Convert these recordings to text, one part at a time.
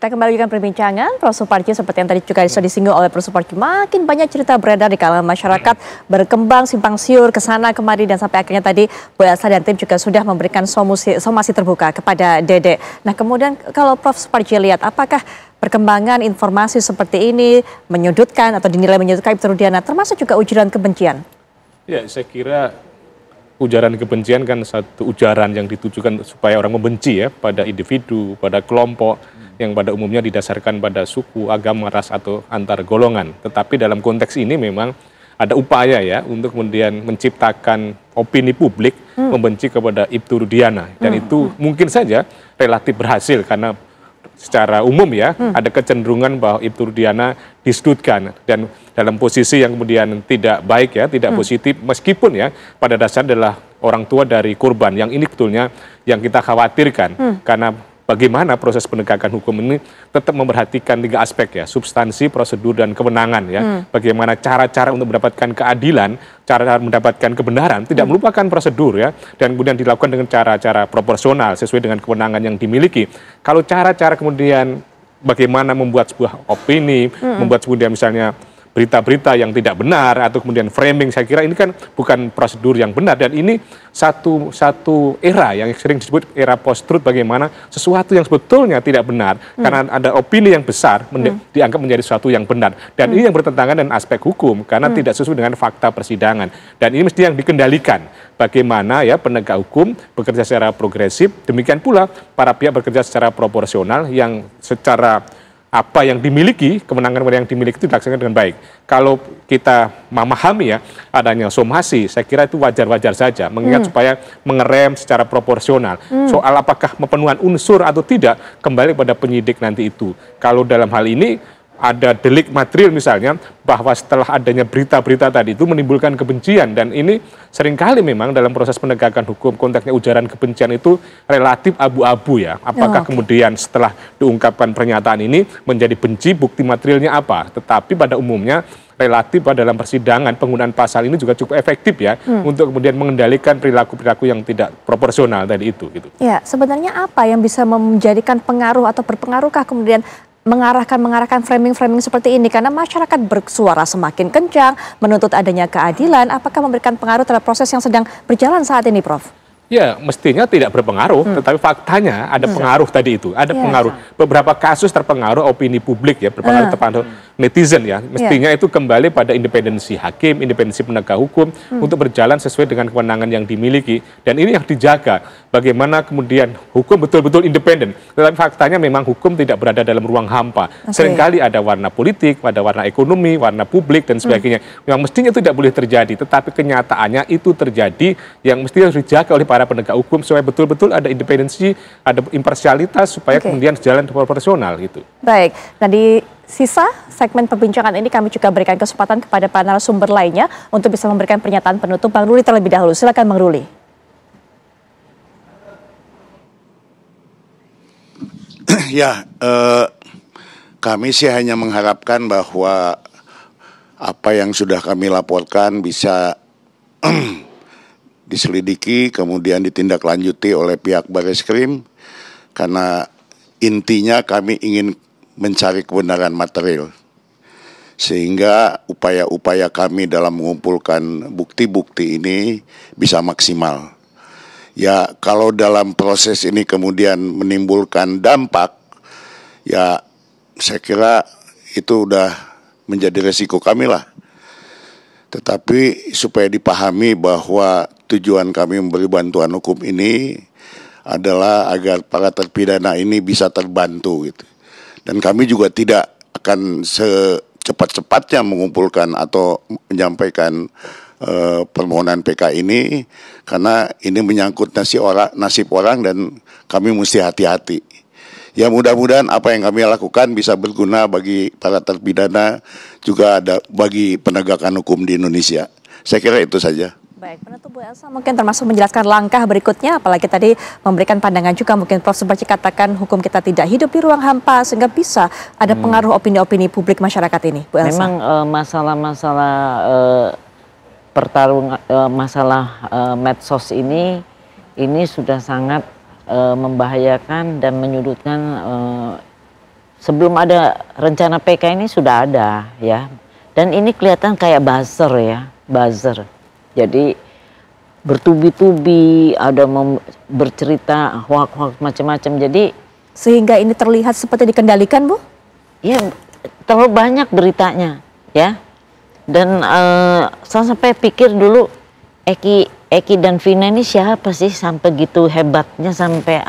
Kita kembali dengan perbincangan, Prof. Suparji, seperti yang tadi juga sudah disinggung oleh Prof. Suparji, makin banyak cerita beredar di kalangan masyarakat, berkembang simpang siur ke sana kemari, dan sampai akhirnya tadi Bu Elsa dan tim juga sudah memberikan somasi terbuka kepada Dede. Nah kemudian kalau Prof. Suparji lihat, apakah perkembangan informasi seperti ini menyudutkan atau dinilai menyudutkan Ibtu Rudiana, termasuk juga ujaran kebencian? Ya, saya kira ujaran kebencian kan satu ujaran yang ditujukan supaya orang membenci ya pada individu, pada kelompok yang pada umumnya didasarkan pada suku, agama, ras atau antar golongan. Tetapi dalam konteks ini memang ada upaya ya untuk kemudian menciptakan opini publik membenci kepada Ibtu Rudiana, dan itu mungkin saja relatif berhasil karena secara umum ya ada kecenderungan bahwa Ibtu Rudiana disudutkan dan dalam posisi yang kemudian tidak baik ya, tidak positif, meskipun ya pada dasarnya adalah orang tua dari korban. Yang ini betulnya yang kita khawatirkan, karena bagaimana proses penegakan hukum ini tetap memperhatikan 3 aspek ya, substansi, prosedur, dan kewenangan ya. Bagaimana cara-cara untuk mendapatkan keadilan, cara mendapatkan kebenaran, tidak melupakan prosedur ya, dan kemudian dilakukan dengan cara-cara proporsional sesuai dengan kewenangan yang dimiliki. Kalau cara-cara kemudian bagaimana membuat sebuah opini, membuat kemudian misalnya berita-berita yang tidak benar atau kemudian framing, saya kira ini kan bukan prosedur yang benar, dan ini satu era yang sering disebut era post-truth, bagaimana sesuatu yang sebetulnya tidak benar karena ada opini yang besar dianggap menjadi sesuatu yang benar, dan ini yang bertentangan dengan aspek hukum karena tidak sesuai dengan fakta persidangan, dan ini mesti yang dikendalikan. Bagaimana ya penegak hukum bekerja secara progresif, demikian pula para pihak bekerja secara proporsional yang secara apa yang dimiliki, kemenangan yang dimiliki itu dilaksanakan dengan baik. Kalau kita memahami ya adanya somasi, saya kira itu wajar-wajar saja, mengingat supaya mengerem secara proporsional. Soal apakah pemenuhan unsur atau tidak, kembali pada penyidik nanti itu. Kalau dalam hal ini ada delik material misalnya, bahwa setelah adanya berita-berita tadi itu menimbulkan kebencian, dan ini seringkali memang dalam proses penegakan hukum konteksnya ujaran kebencian itu relatif abu-abu ya. Apakah kemudian setelah diungkapkan pernyataan ini menjadi benci, bukti materialnya apa? Tetapi pada umumnya relatif dalam persidangan penggunaan pasal ini juga cukup efektif ya untuk kemudian mengendalikan perilaku-perilaku yang tidak proporsional tadi itu gitu. Ya, sebenarnya apa yang bisa menjadikan pengaruh atau berpengaruhkah kemudian mengarahkan framing-framing seperti ini, karena masyarakat bersuara semakin kencang menuntut adanya keadilan? Apakah memberikan pengaruh terhadap proses yang sedang berjalan saat ini, Prof? Ya, mestinya tidak berpengaruh, tetapi faktanya ada pengaruh tadi itu, ada pengaruh. Beberapa kasus terpengaruh opini publik ya, berpengaruh netizen ya. Mestinya itu kembali pada independensi hakim, independensi penegak hukum untuk berjalan sesuai dengan kewenangan yang dimiliki, dan ini yang dijaga. Bagaimana kemudian hukum betul-betul independen, tetapi faktanya memang hukum tidak berada dalam ruang hampa. Seringkali ada warna politik, ada warna ekonomi, warna publik dan sebagainya. Yang mestinya itu tidak boleh terjadi, tetapi kenyataannya itu terjadi, yang mestinya harus dijaga oleh para penegak hukum supaya betul-betul ada independensi, ada imparsialitas, supaya kemudian jalan proporsional gitu. Baik, nah di sisa segmen perbincangan ini kami juga berikan kesempatan kepada para narasumber lainnya untuk bisa memberikan pernyataan penutup. Bang Ruli terlebih dahulu, silakan Bang Ruli. Ya, kami sih hanya mengharapkan bahwa apa yang sudah kami laporkan bisa diselidiki, kemudian ditindaklanjuti oleh pihak Bareskrim, karena intinya kami ingin mencari kebenaran material, sehingga upaya-upaya kami dalam mengumpulkan bukti-bukti ini bisa maksimal. Ya, kalau dalam proses ini kemudian menimbulkan dampak, ya saya kira itu udah menjadi resiko kami lah. Tetapi supaya dipahami bahwa tujuan kami memberi bantuan hukum ini adalah agar para terpidana ini bisa terbantu gitu. Dan kami juga tidak akan secepat-cepatnya mengumpulkan atau menyampaikan permohonan PK ini, karena ini menyangkut nasib orang dan kami mesti hati-hati. Ya, mudah-mudahan apa yang kami lakukan bisa berguna bagi para terpidana, juga ada bagi penegakan hukum di Indonesia. Saya kira itu saja. Baik, penutup Bu Elsa mungkin termasuk menjelaskan langkah berikutnya, apalagi tadi memberikan pandangan juga, mungkin Prof. Suparji katakan hukum kita tidak hidup di ruang hampa sehingga bisa ada pengaruh opini-opini publik masyarakat ini, Bu Elsa. Memang masalah-masalah masalah medsos ini sudah sangat membahayakan dan menyudutkan sebelum ada rencana PK ini sudah ada ya. Dan ini kelihatan kayak buzzer ya, buzzer. Jadi bertubi-tubi, ada bercerita hoax-hoax macam-macam. Jadi Sehingga ini terlihat seperti dikendalikan, Bu? ya terlalu banyak beritanya ya. Dan saya sampai pikir dulu Eki dan Vina ini siapa sih sampai gitu hebatnya, sampai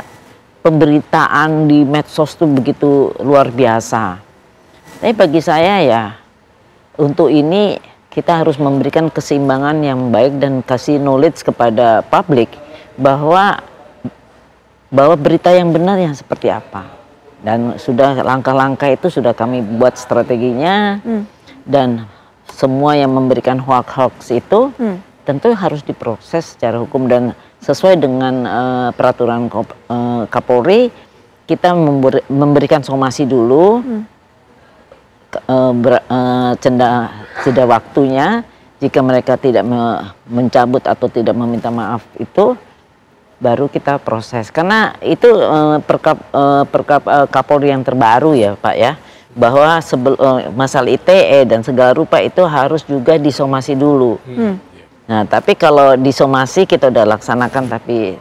pemberitaan di medsos tuh begitu luar biasa. Tapi bagi saya ya, untuk ini kita harus memberikan keseimbangan yang baik dan kasih knowledge kepada publik bahwa berita yang benar yang seperti apa. Dan sudah langkah-langkah itu sudah kami buat strateginya. Dan semua yang memberikan hoax-hoax itu tentu harus diproses secara hukum dan sesuai dengan peraturan Kapolri. Kita memberikan somasi dulu, jeda waktunya. Jika mereka tidak mencabut atau tidak meminta maaf itu, baru kita proses. Karena itu perkap Kapolri yang terbaru ya Pak ya, bahwa masalah ITE dan segala rupa itu harus juga disomasi dulu. Nah tapi kalau disomasi kita udah laksanakan tapi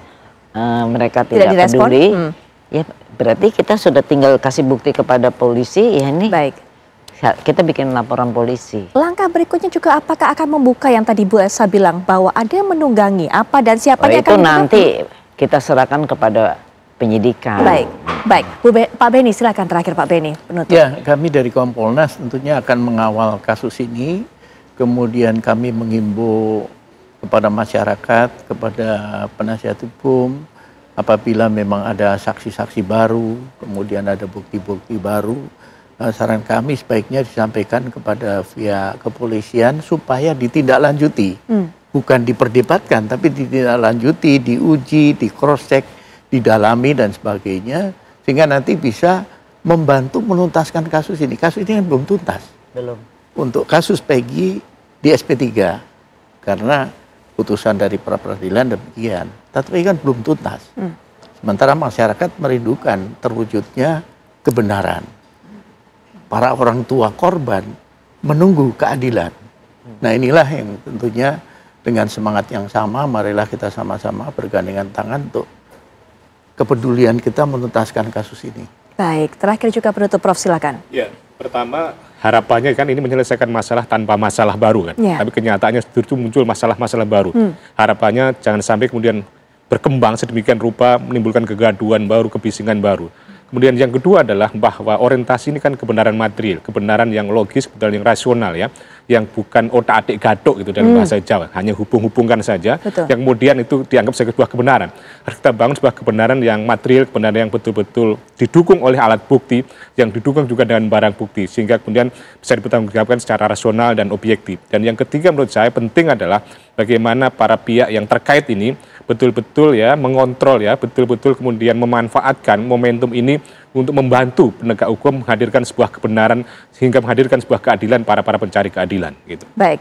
mereka tidak peduli, ya berarti kita sudah tinggal kasih bukti kepada polisi ya ini. Baik. Kita bikin laporan polisi. Langkah berikutnya juga apakah akan membuka yang tadi Bu Elsa bilang bahwa ada yang menunggangi apa dan siapanya itu akan nanti kita serahkan kepada penyidikan. Baik, baik. Pak Beni silakan terakhir Pak Beni penutup. Ya, kami dari Kompolnas tentunya akan mengawal kasus ini. Kemudian kami mengimbau kepada masyarakat, kepada penasihat hukum, apabila memang ada saksi-saksi baru, kemudian ada bukti-bukti baru, saran kami sebaiknya disampaikan kepada pihak kepolisian supaya ditindaklanjuti. Bukan diperdebatkan, tapi ditindaklanjuti, diuji, di cross check, didalami dan sebagainya, sehingga nanti bisa membantu menuntaskan kasus ini. Kasus ini kan belum tuntas. Belum. Untuk kasus Peggy di SP3, karena putusan dari pra peradilan demikian, tapi kan belum tuntas. Sementara masyarakat merindukan terwujudnya kebenaran. Para orang tua korban menunggu keadilan. Nah inilah yang tentunya dengan semangat yang sama, marilah kita sama-sama bergandengan tangan untuk kepedulian kita menuntaskan kasus ini. Baik, terakhir juga penutup Prof silakan. Ya, pertama harapannya kan ini menyelesaikan masalah tanpa masalah baru kan. Ya. Tapi kenyataannya justru muncul masalah-masalah baru. Harapannya jangan sampai kemudian berkembang sedemikian rupa menimbulkan kegaduhan baru, kebisingan baru. Kemudian yang kedua adalah bahwa orientasi ini kan kebenaran material, kebenaran yang logis, kebenaran yang rasional ya, yang bukan otak-atik gadok gitu dalam bahasa Jawa, hanya hubung-hubungkan saja, Betul. yang kemudian itu dianggap sebagai sebuah kebenaran. Harus kita bangun sebuah kebenaran yang material, kebenaran yang betul-betul didukung oleh alat bukti, yang didukung juga dengan barang bukti, sehingga kemudian bisa dipertanggungjawabkan secara rasional dan objektif. Dan yang ketiga menurut saya penting adalah bagaimana para pihak yang terkait ini betul-betul ya mengontrol ya, betul-betul kemudian memanfaatkan momentum ini untuk membantu penegak hukum menghadirkan sebuah kebenaran sehingga menghadirkan sebuah keadilan para pencari keadilan gitu. Baik.